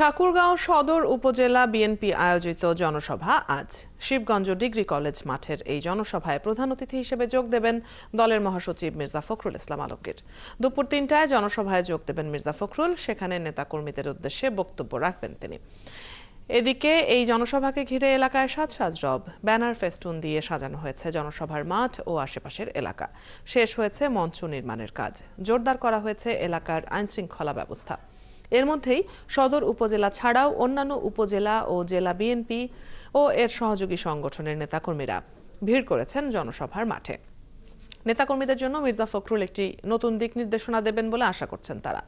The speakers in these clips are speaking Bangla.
ঠাকুরগাঁও সদর উপজেলা বিএনপি আয়োজিত জনসভা আজ। শিবগঞ্জ ডিগ্রি কলেজ মাঠের এই জনসভায় প্রধান অতিথি হিসেবে যোগ দেবেন দলের মহাসচিব মির্জা ফখরুল ইসলাম আলমগীর। দুপুর ৩টায় জনসভায় যোগ দেবেন মির্জা ফখরুল। সেখানে নেতাকর্মীদের উদ্দেশ্যে বক্তব্য রাখবেন তিনি। এদিকে এই জনসভাকে ঘিরে এলাকায় সাজ রব, ব্যানার, ফেস্টুন দিয়ে সাজানো হয়েছে জনসভার মাঠ ও আশেপাশের এলাকা। শেষ হয়েছে মঞ্চ নির্মাণের কাজ। জোরদার করা হয়েছে এলাকার আইনশৃঙ্খলা ব্যবস্থা। এর মধ্যেই সদর উপজেলা ছাড়াও অন্যান্য উপজেলা ও জেলা বিএনপি ও এর সহযোগী সংগঠনের নেতাকর্মীরা ভিড় করেছেন জনসভার মাঠে। নেতাকর্মীদের জন্য মির্জা ফখরুল একটি নতুন দিক নির্দেশনা দেবেন বলে আশা করছেন তারা।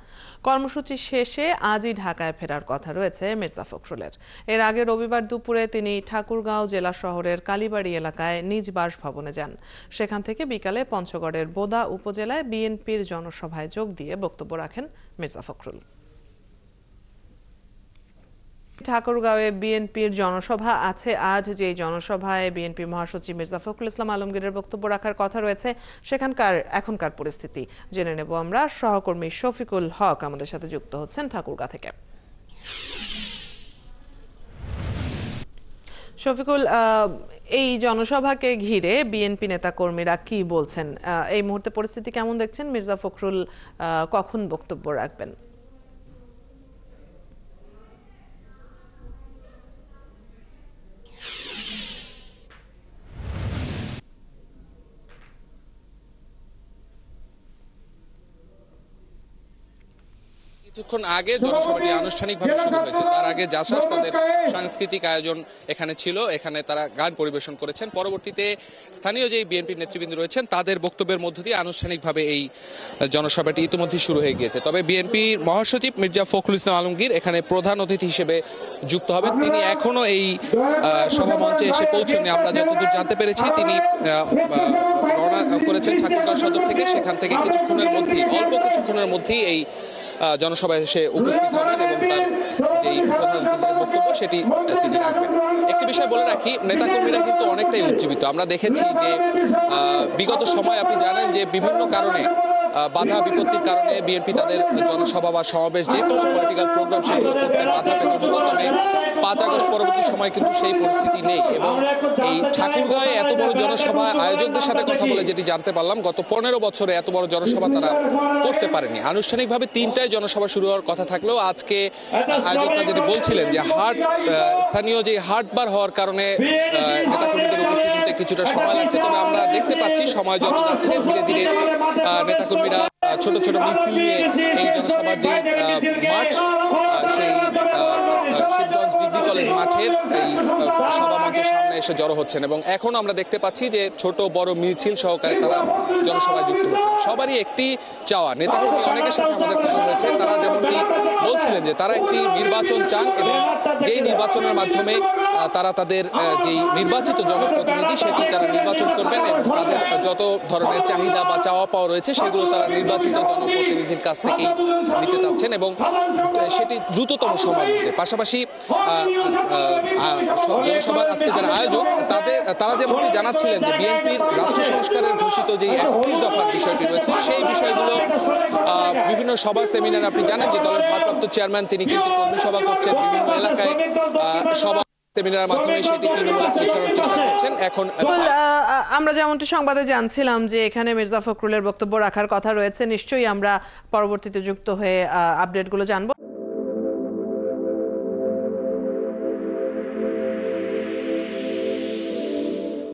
কর্মসূচি শেষে আজই ঢাকায় ফেরার কথা রয়েছে মির্জা ফখরুলের। এর আগে রবিবার দুপুরে তিনি ঠাকুরগাঁও জেলা শহরের কালীবাড়ি এলাকায় নিজ বাসভবনে যান। সেখান থেকে বিকালে পঞ্চগড়ের বোদা উপজেলায় বিএনপির জনসভায় যোগ দিয়ে বক্তব্য রাখেন মির্জা ফখরুল। ঠাকুরগাঁওয়ে বিএনপির জনসভা আছে আজ। যে জনসভায় বিএনপি মহাসচিব মির্জা ফখরুল ইসলাম আলমগীরের বক্তব্য রাখার কথা রয়েছে, সেখানকার এখনকার পরিস্থিতি জেনে নেব আমরা। সহকর্মী শফিকুল হক আমাদের সাথে যুক্ত হচ্ছেন ঠাকুরগাঁও থেকে। শফিকুল, এই জনসভাকে ঘিরে বিএনপি নেতাকর্মীরা কি বলছেন? এই মুহূর্তে পরিস্থিতি কেমন দেখছেন? মির্জা ফখরুল কখন বক্তব্য রাখবেন? কিছুক্ষণ আগে জনসভাটি আনুষ্ঠানিকভাবে শুরু হয়েছে। তার আগে জাসাস তাদের সাংস্কৃতিক আয়োজন এখানে ছিল, এখানে তারা গান পরিবেশন করেছেন। পরবর্তীতে স্থানীয় যে বিএনপির নেতৃবৃন্দ রয়েছেন তাদের বক্তব্যের মধ্য দিয়ে আনুষ্ঠানিকভাবে এই জনসভাটি ইতিমধ্যে শুরু হয়ে গিয়েছে। তবে বিএনপির মহাসচিব মির্জা ফখরুল ইসলাম আলমগীর এখানে প্রধান অতিথি হিসেবে যুক্ত হবেন। তিনি এখনো এই সভা মঞ্চে এসে পৌঁছননি। আমরা যতদূর জানতে পেরেছি তিনি রওনা করেছেন ঠাকুরগাঁও সদর থেকে। সেখান থেকে অল্প কিছুক্ষণের মধ্যেই এই জনসভায় এসে উপস্থিত হবেন এবং তার যেই প্রধান বক্তব্য সেটি তিনি রাখবেন। একটি বিষয় বলে রাখি, নেতাকর্মীরা কিন্তু অনেকটাই উজ্জীবিত। আমরা দেখেছি যে বিগত সময় আপনি জানেন যে বিভিন্ন কারণে বাধা বিপত্তির কারণে বিএনপি তাদের জনসভা বা সমাবেশ যে কোনো পলিটিক্যাল প্রোগ্রাম সেগুলো করতে বাধা পেত। তবে 5 আগস্ট পরবর্তী সময় কিন্তু সেই পরিস্থিতি নেই এবং এই ঠাকুরগাঁয়ে এত বড় জনসভা আয়োজকদের সাথে কথা বলে যেটি জানতে পারলাম, গত 15 বছরে এত বড় জনসভা তারা করতে পারেনি। আনুষ্ঠানিকভাবে 3টায় জনসভা শুরু হওয়ার কথা থাকলেও আজকে আয়োজকরা যেটি বলছিলেন যে স্থানীয় যে হাটবার হওয়ার কারণে নেতাকর্মীদের উপস্থিতিতে কিছুটা সময় লাগছে। তবে আমরা দেখতে পাচ্ছি সময় যত যাচ্ছে ধীরে ধীরে নেতাকর্মীরা ছোট ছোট মিছিল নিয়ে এই জনসভার যে মাঠ, সেই শিবগঞ্জ ডিগ্রি কলেজ মাঠের এই সভা মঞ্চের সামনে এসে জড়ো হচ্ছেন এবং এখন আমরা দেখতে পাচ্ছি যে ছোট বড় মিছিল সহকারে তারা জনসভায় যুক্ত হচ্ছেন। সবারই একটি চাওয়া, নেতাকর্মী অনেকের সাথে আমাদের কথা হয়েছে, তারা যেমনটি বলছিলেন যে তারা একটি নির্বাচন চান এবং যেই নির্বাচনের মাধ্যমে তারা তাদের যেই নির্বাচিত জনপ্রতিনিধি সেটি তারা নির্বাচন করবেন এবং তাদের যত ধরনের চাহিদা বা চাওয়া পাওয়া রয়েছে সেগুলো তারা নির্বাচিত জনপ্রতিনিধির কাছ থেকেই নিতে চাচ্ছেন এবং সেটি দ্রুততম সময়ের মধ্যে। পাশাপাশি জনসভার আজকে যারা আয়োজক তারা যেমনটি জানাচ্ছিলেন যে বিএনপির রাষ্ট্র সংস্কারের ঘোষিত যে 31 দফার বিষয়টি রয়েছে সেই বিষয়গুলো বিভিন্ন সভা সেমিনার, আপনি জানেন যে দলের ভারপ্রাপ্ত চেয়ারম্যান তিনি কিন্তু কর্মী সভা করছেন, বিভিন্ন এলাকায় সভা সেমিনারের মাধ্যমে সেটি তৃণমূলে পৌঁছানোর চেষ্টা করছেন। এখন আমরা যেমনটি সংবাদে জানছিলাম যে এখানে মির্জা ফখরুলের বক্তব্য রাখার কথা রয়েছে। নিশ্চয়ই আমরা পরবর্তীতে যুক্ত হয়ে আপডেটগুলো জানবো।